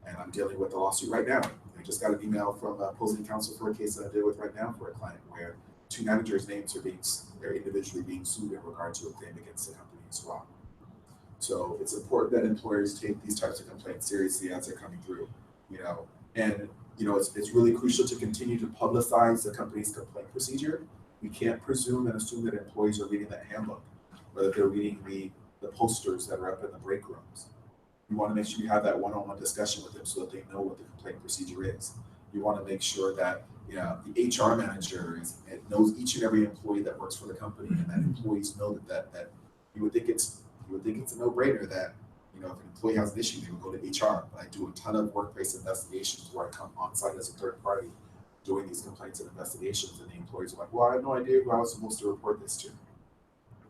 And I'm dealing with a lawsuit right now. I just got an email from opposing counsel for a case that I deal with right now for a client where 2 managers' names are individually being sued in regard to a claim against the company as well. So it's important that employers take these types of complaints seriously as they're coming through, and it's really crucial to continue to publicize the company's complaint procedure. We can't presume and assume that employees are reading that handbook, or that they're reading the posters that are up in the break rooms. You want to make sure you have that one-on-one discussion with them so that they know what the complaint procedure is. You want to make sure that the HR manager knows each and every employee that works for the company, and that employees know that you would think it's a no-brainer that if an employee has an issue, they would go to HR. But I do a ton of workplace investigations where I come on site as a third party doing these complaints and investigations, and the employees are like, well, I have no idea who I was supposed to report this to,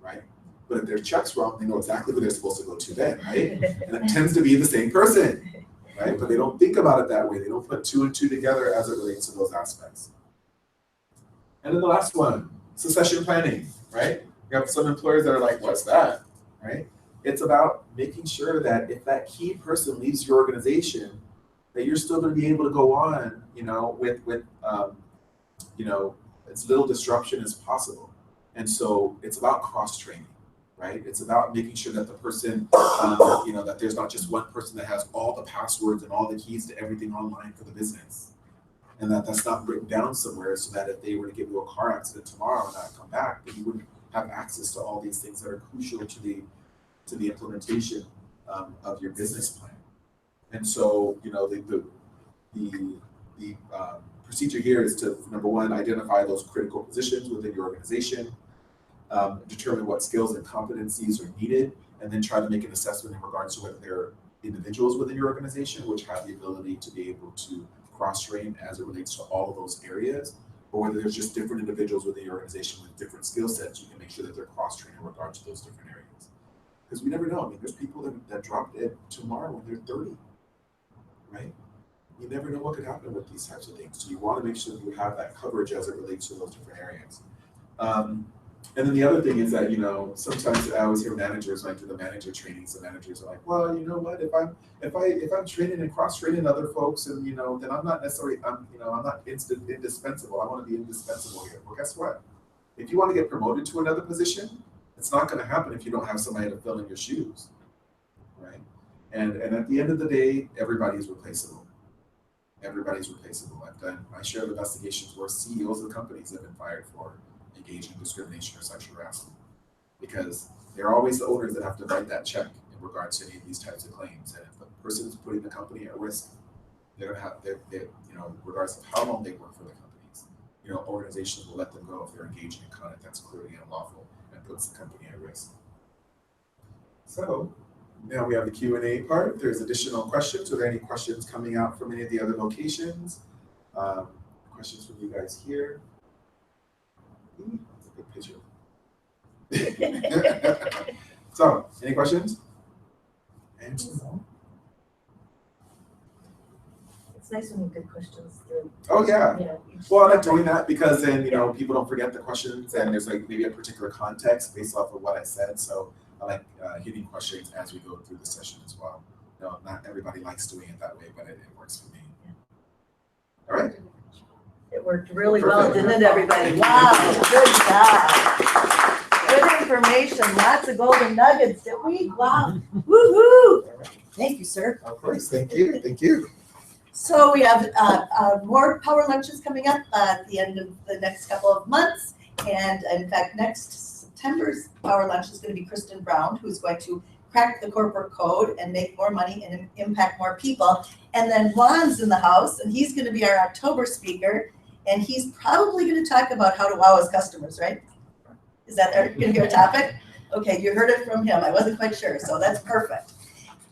right? But if their check's wrong, they know exactly who they're supposed to go to then, right? And it tends to be the same person, right? But they don't think about it that way. They don't put 2 and 2 together as it relates to those aspects. And then the last one, succession planning, right? You have some employers that are like, what's that, right? It's about making sure that if that key person leaves your organization, that you're still going to be able to go on, with as little disruption as possible. And so it's about cross-training, right? It's about making sure that the person, that there's not just one person that has all the passwords and all the keys to everything online for the business. And that's not written down somewhere so that if they were to get into a car accident tomorrow and not come back, that you wouldn't have access to all these things that are crucial to the implementation of your business plan. And so, the procedure here is to, number one, identify those critical positions within your organization, determine what skills and competencies are needed, and then try to make an assessment in regards to whether there are individuals within your organization which have the ability to be able to cross-train as it relates to all of those areas, or whether there's just different individuals within your organization with different skill sets. You can make sure that they're cross-trained in regards to those different areas. Because we never know. I mean, there's people that drop dead tomorrow when they're 30, right? You never know what could happen with these types of things. So you want to make sure that you have that coverage as it relates to those different areas. And then the other thing is that, you know, sometimes I always hear managers, like do the manager trainings, the managers are like, well, you know what, if I'm training and cross-training other folks and, you know, then I'm not necessarily, I'm not indispensable. I want to be indispensable here. Well, guess what? If you want to get promoted to another position, it's not going to happen if you don't have somebody to fill in your shoes, right? And at the end of the day, everybody's replaceable. Everybody's replaceable. I shared investigations where CEOs of companies have been fired for engaging in discrimination or sexual harassment, because they're always the owners that have to write that check in regards to any of these types of claims. And if the person is putting the company at risk, they're gonna have, you know, regardless of how long they work for the companies, you know, organizations will let them go if they're engaging in conduct that's clearly unlawful and puts the company at risk. So now we have the Q&A part. If there's additional questions, are there any questions coming out from any of the other locations? Questions from you guys here? That's a good picture. So, any questions? It's nice when you get questions through. Oh yeah. Yeah. Well, I like doing that because then, you know, people don't forget the questions and there's like maybe a particular context based off of what I said. So I like hitting questions as we go through the session as well. You know, not everybody likes doing it that way, but it works for me. Yeah. All right. It worked really well, didn't it, everybody? Wow, good job. Good information, lots of golden nuggets, didn't we? Wow, woo-hoo. Thank you, sir. Of course, thank you, thank you. So we have more power lunches coming up at the end of the next couple of months. And in fact, next September's power lunch is going to be Kristen Brown, who's going to crack the corporate code and make more money and impact more people. And then Juan's in the house, and he's going to be our October speaker. And he's probably going to talk about how to wow his customers, right? Is that going to be our topic? Okay, you heard it from him. I wasn't quite sure, so that's perfect.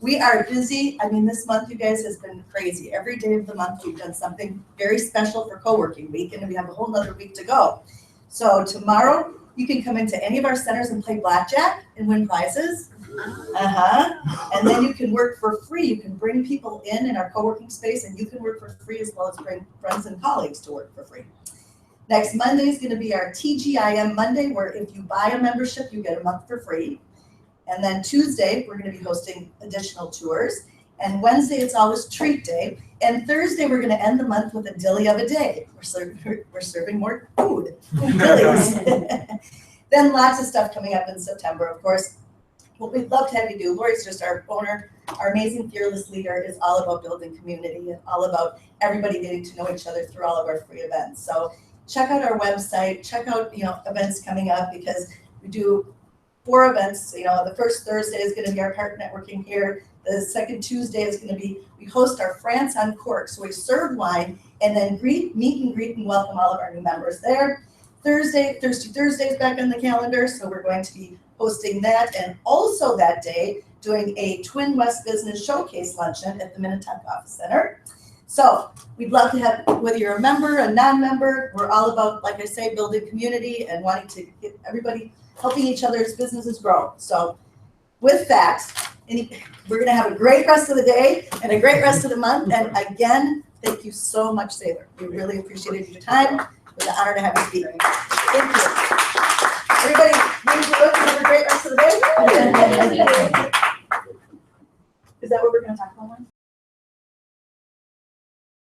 We are busy. I mean, this month, you guys, has been crazy. Every day of the month, we've done something very special for co-working week, and we have a whole nother week to go. So tomorrow, you can come into any of our centers and play blackjack and win prizes. And then you can work for free. You can bring people in our co-working space, and you can work for free as well as bring friends and colleagues to work for free. Next Monday is going to be our TGIM Monday, where if you buy a membership, you get a month for free. And then Tuesday, we're going to be hosting additional tours. And Wednesday, it's always treat day. And Thursday, we're going to end the month with a dilly of a day. We're serving more food, dillies. Then lots of stuff coming up in September, of course. What we'd love to have you do, Lori's just our owner, our amazing fearless leader, is all about building community and all about everybody getting to know each other through all of our free events. So check out our website, check out, you know, events coming up, because we do 4 events. You know, the first Thursday is going to be our park networking here. The second Tuesday is going to be, we host our France on Cork. So we serve wine and then meet and greet and welcome all of our new members there. Thursday is back on the calendar. So we're going to be hosting that, and also that day doing a Twin West Business Showcase luncheon at the Minnetonka Office Center. So we'd love to have, whether you're a member, a non-member, we're all about, like I say, building community and wanting to get everybody helping each other's businesses grow. So with that, we're going to have a great rest of the day and a great rest of the month. And again, thank you so much, Zaylore. We really appreciated your time. It was an honor to have you speak. Thank you. Everybody, have a great rest of the day. Is that what we're going to talk about?